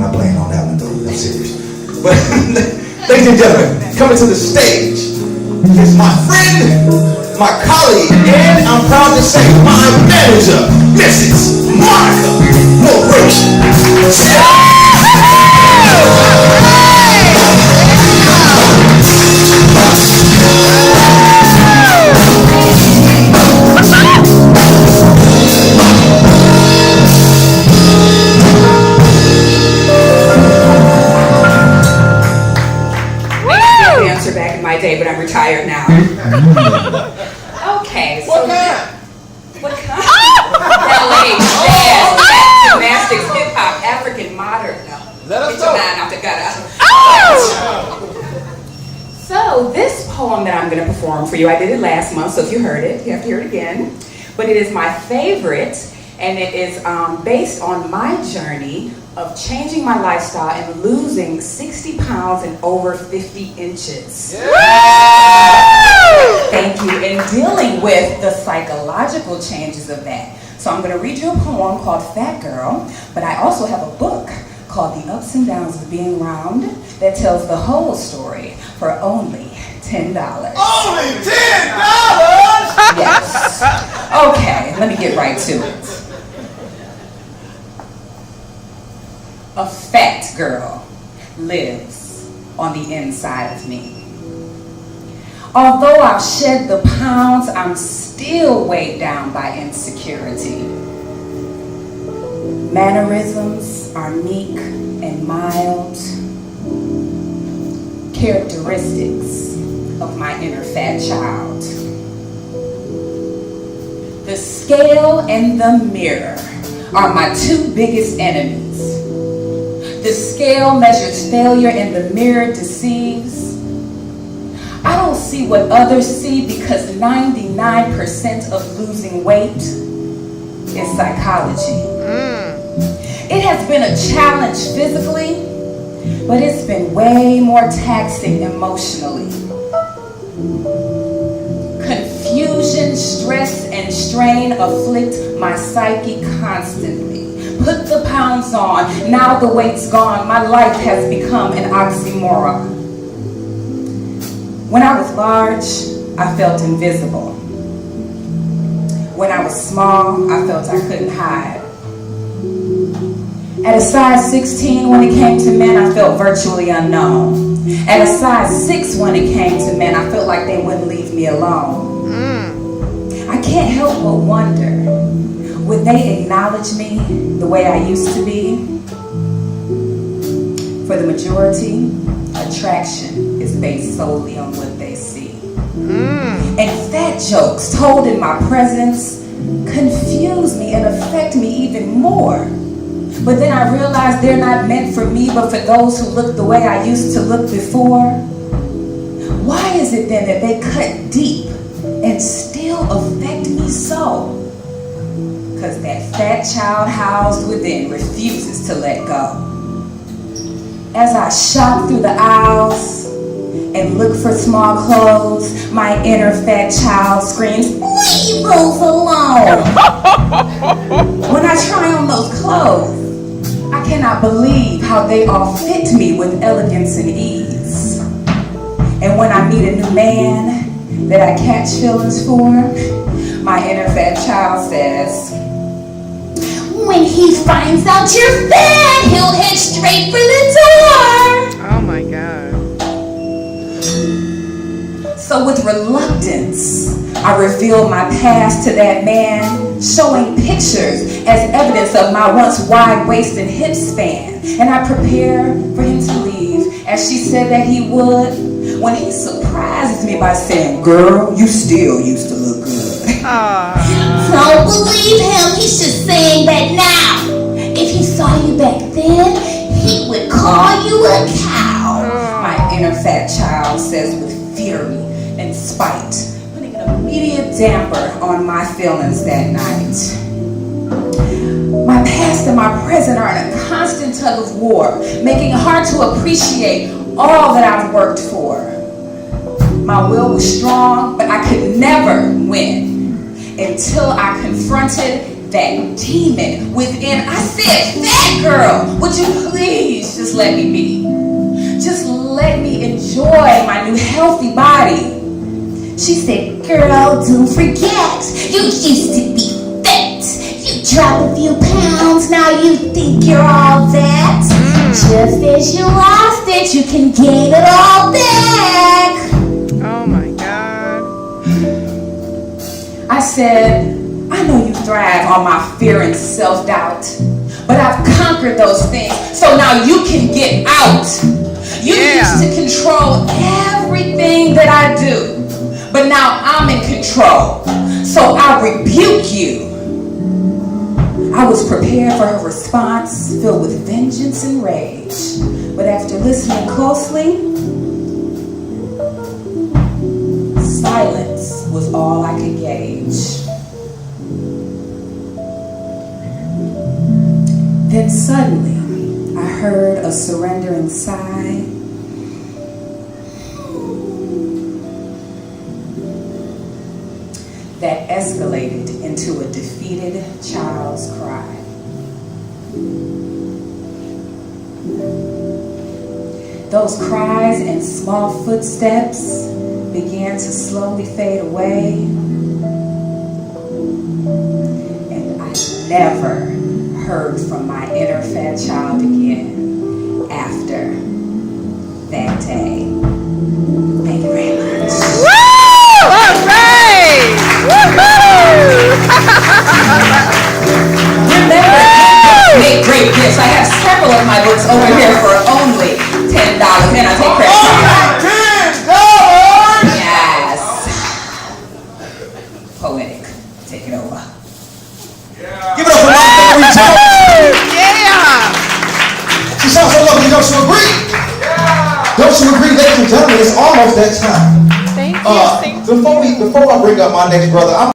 not playing on that one though. I'm serious. But ladies and gentlemen, coming to the stage is my friend, my colleague, and I'm proud to say my manager, Mrs. Monica Moritz. Back in my day, but I'm retired now. Okay, so what kind? Ballet, jazz, gymnastics, hip hop, African modern. Let us go. So this poem that I'm going to perform for you, I did it last month, so if you heard it, you have to hear it again. But it is my favorite, and it is based on my journey of changing my lifestyle and losing 60 pounds and over 50 inches. Yeah. Thank you. And dealing with the psychological changes of that. So I'm going to read you a poem called Fat Girl, but I also have a book called The Ups and Downs of Being Round that tells the whole story for only $10. Only $10? Yes. Okay, let me get right to it. A fat girl lives on the inside of me. Although I've shed the pounds, I'm still weighed down by insecurity. Mannerisms are meek and mild, characteristics of my inner fat child. The scale and the mirror are my two biggest enemies. The scale measures failure and the mirror deceives. I don't see what others see because 99% of losing weight is psychology. It has been a challenge physically, but it's been way more taxing emotionally. Confusion, stress, and strain afflict my psyche constantly. Put the pounds on, now the weight's gone. My life has become an oxymoron. When I was large, I felt invisible. When I was small, I felt I couldn't hide. At a size 16, when it came to men, I felt virtually unknown. At a size 6, when it came to men, I felt like they wouldn't leave me alone. I can't help but wonder, would they acknowledge me the way I used to be? For the majority, attraction is based solely on what they see. And fat jokes told in my presence confuse me and affect me even more. But then I realized they're not meant for me, but for those who look the way I used to look before. Why is it then that they cut deep and still affect me so? Because that fat child housed within refuses to let go. As I shop through the aisles and look for small clothes, my inner fat child screams, "Leave those alone!" When I try on those clothes, I cannot believe how they all fit me with elegance and ease. And when I meet a new man that I catch feelings for, my inner fat child says, "When he finds out you're fat, he'll head straight for the door." Oh my God. So with reluctance, I reveal my past to that man, showing pictures as evidence of my once wide waist and hip span. And I prepare for him to leave, as she said that he would, when he surprises me by saying, "Girl, you still used to look good." Don't believe him, he's just saying that now. If he saw you back then, he would call you a cow. My inner fat child says with fury and spite, putting an immediate damper on my feelings that night. My past and my present are in a constant tug of war, making it hard to appreciate all that I've worked for. My will was strong, but I could never win until I confronted that demon within. I said, fat girl, would you please just let me be? Just let me enjoy my new healthy body. She said, girl, don't forget, you used to be fat. You drop a few pounds, now you think you're all that. Just as you lost it, you can gain it all back. Oh my God. I said, I know you thrive on my fear and self-doubt, but I've conquered those things, so now you can get out. You used to control everything that I do, but now I'm in control, so I rebuke you. I was prepared for her response, filled with vengeance and rage, but after listening closely, silence was all I could gauge. Then suddenly, I heard a surrendering sigh. That escalated into a defeated child's cry. Those cries and small footsteps began to slowly fade away, and I never heard from my inner fat child again after that day. Thank you very much. Woo! All right! Woohoo! Remember, make great gifts. I have several of my books over here for only $10. And I take credit card. $10! Yes. Poetic. Take it over. Give it up for my favorite talk. Yeah! She sounds so lovely, don't you agree? Don't you agree, ladies and gentlemen? It's almost that time. Thank you. Before I bring up my next brother,